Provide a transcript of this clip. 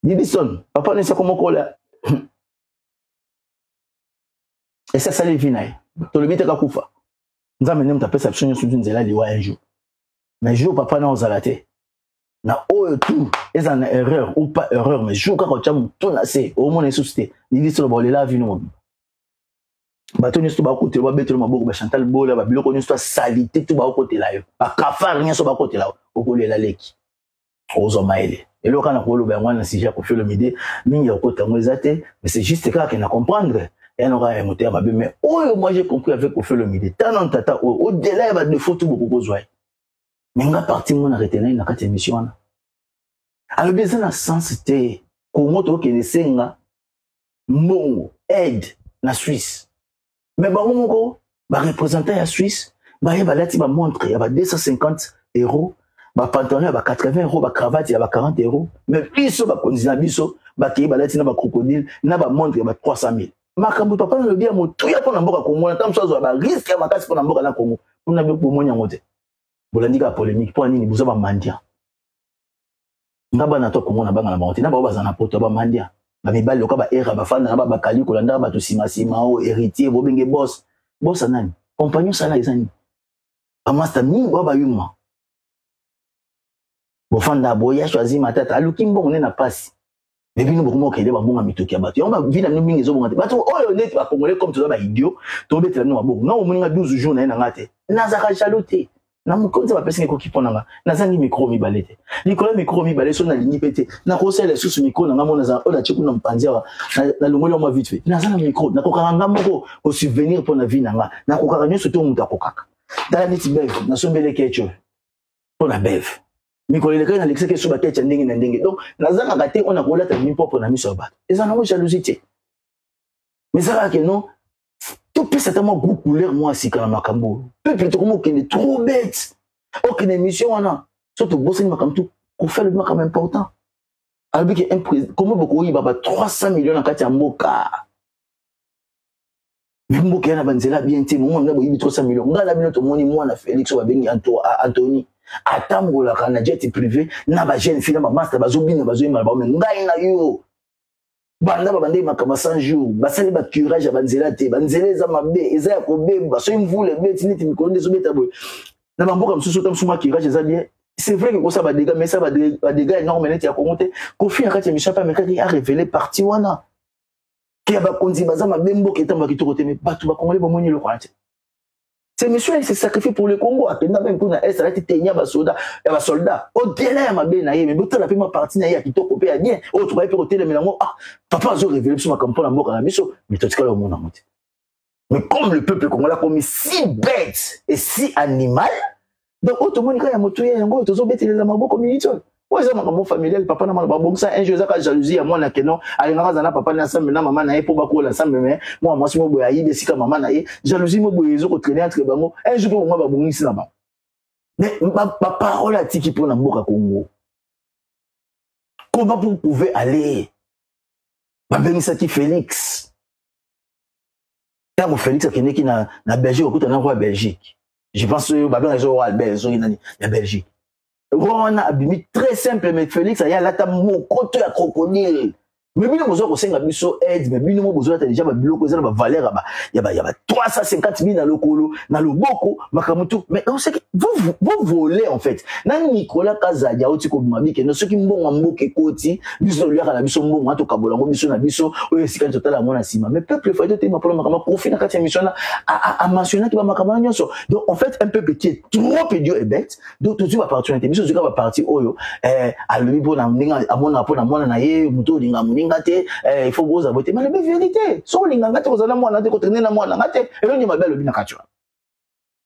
Didison, papa ne sait comment coller. Et ça, ça les vinaille. Tu le mets à Koufa. Nous avons mené ta perception sur une zéla liwa un jour. Mais jour, papa n'a pas zalaté. Na oh tout, est en erreur ou pas erreur, mais jour quand tu as tout nassé, au moins les soucis. Didison, bon, il a vu nous. Bato ni sto ba côté ba betre maboko ba Chantal Bola ba biloko ni sto salité tout ba côté là yo. Ba kafar rien so ba côté là. Okolela leki. Ozo maele. Et là, quand on a un sujet pour faire le midi, mais c'est juste que na comprendre. Et on aura un moteur, mais moi j'ai compris avec pour faire le midi. Tant tata, au-delà, il y a des photos beaucoup besoin. Mais on a parti, on a retenu dans cette émission. Alors, bien, ça n'a sens, c'était comment tu connaissais mon aide na Suisse. Mais bah, on va représenter la Suisse, bah, il va montrer, il y a 250 €. Ba pantalon ya ba 80 €, ba cravate ya ba 40 €, mais biso ba konzina biso ba kei ba lati na ba crocodile na ba montre ya ba 300 000. Makambo papa na lobia motu ya pona mboka komona tam sozo ba risque ya makasi pona mboka na Congo. Pona be ko monya ngote. Bolandika polémique pona nini buza ba mandia. Ngaba na to komona banga na monte na ba bazana poto ba mandia. Ba mibali loka ba era ba fanda na ba bakali kolanda ba to sima o héritier bo benge boss. Boss nani? Compagnon sana ezani. Ba master mingi ba yuma. Bofanda boya choisi matata aluki mbongo ne na pasi mais bino beaucoup mokele ba bonga mitoki ya bato on va vina mingi zo bonga bato oyo net ba congolais comme tout ba idiot to betela no mabongo non omuninga 12 jours na ngate nazaka jaloté na mukonza ba pesi ko kiponanga nazangi micro mi balete likolo micro mi balé so na lingi pété na ko sele susu micro na ngamo na za ola chiku na mpanzia na longolo mo vite fait nazanga micro na ko karanga moko ko souvenir pour na vie nanga na ko karanga nyoso to muta ko kaka dala neti bev na sombele kecho pour na bev Mikolo le kana l'exé que sur ba tête ndenge na ndenge donc nazanga kate on a kola ta mimpopo na miso ba eza na jalousie mais ça va que non tout peut certainement goût couleur moi si kana makambo peuple to comme qu'il est trop bête aucune émission on a surtout bosser makambo tout ko faire le makam important avec un comment beaucoup il va 300 millions na kati ya mboka mais mboka na banzela bien te moment na boyi 300 millions ngala bino to moni moi na Félix wa bengi Anthony atambola kana jet privé na ba jeune fille na ba master bazobina bazoyima ba mais ngai na yo banda ba bande makama 100 jours basali ba curage banzela te banzela za mabe eza ya kobemba so imvule beti niti mikolo ndezo beta boy na bamboka msusu tam suma curage za bien c'est vrai que ko ça ba dégâts mais ça ba dégâts énormes neti ya komonter ko fi akati mi chapa mais kati a révélé parti wana ki ba konzi baza mabembo ketamba kitoko te mais batu ba congolais ba moni le kwante. C'est monsieur, il s'est sacrifié pour le Congo. À peine même pour la Est, il a été tenu à soldats. Au-delà, ma belle, mais beaucoup la première partie, il y a qui t'a coupé à bien. Oh, tu vas être au télé, mais ah, papa a révélé sur ma campagne, mort à la mission. Mais tu as dit le monde en monte. Mais comme le peuple congolais a commis si bête et si animal, donc, tout le monde, quand il y a moto, il y a un gros, tout le monde, il y a un gros community. Ouais, c'est mon familial, papa n'a pas bon ça, un jour, ça, jalousie à moi, là, que non, allez, n'a papa n'a ça, mais maman n'a pas beaucoup la ça, mais moi, si mon boy aïe, si comme maman n'a jalousie, mon boy, ils ont traîné entre bango, un jour, moi, bon, ici, là-bas. Mais, ma parole a tiki pour l'amboka Congo. Comment vous pouvez aller? Ma belle qui Félix. Quand Félix a qui na Belgique, écoute, on envoie Belgique. Je pense que, bah, bien, ils ont Albert, ils ont la Belgique. On a abîmé très simple, mais Félix, il y a là, t'as mon côté à crocodile. Mais bien, nous avons besoin d'aide, mais bien, nous avons besoin déjà de bloquer ça, de valeur, il y a 350 000 dans le colo, dans le boko, mais on sait que vous volez, en fait. Dans Nicolas Kazadia, au Tiko Mabik, et ceux qui m'ont en moqué côté, biso lui à la biso mon en tout cas, bon, biso na biso, oui, c'est quand total à mon assima. Mais peuple, il faut être ma problème, ma profil dans cette émission là, à mentionner qui va m'accaparer. Donc, en fait, un peuple qui est trop idiot et bête, donc tout de suite, va partir, une émission, va partir, oh, à lui, pour la mon rapport, à mon anaïe, mouton, il faut vous voter mais la vérité so linganga te kozala mwana te kotenena mwana ngate elo ni mabelo bina kachwa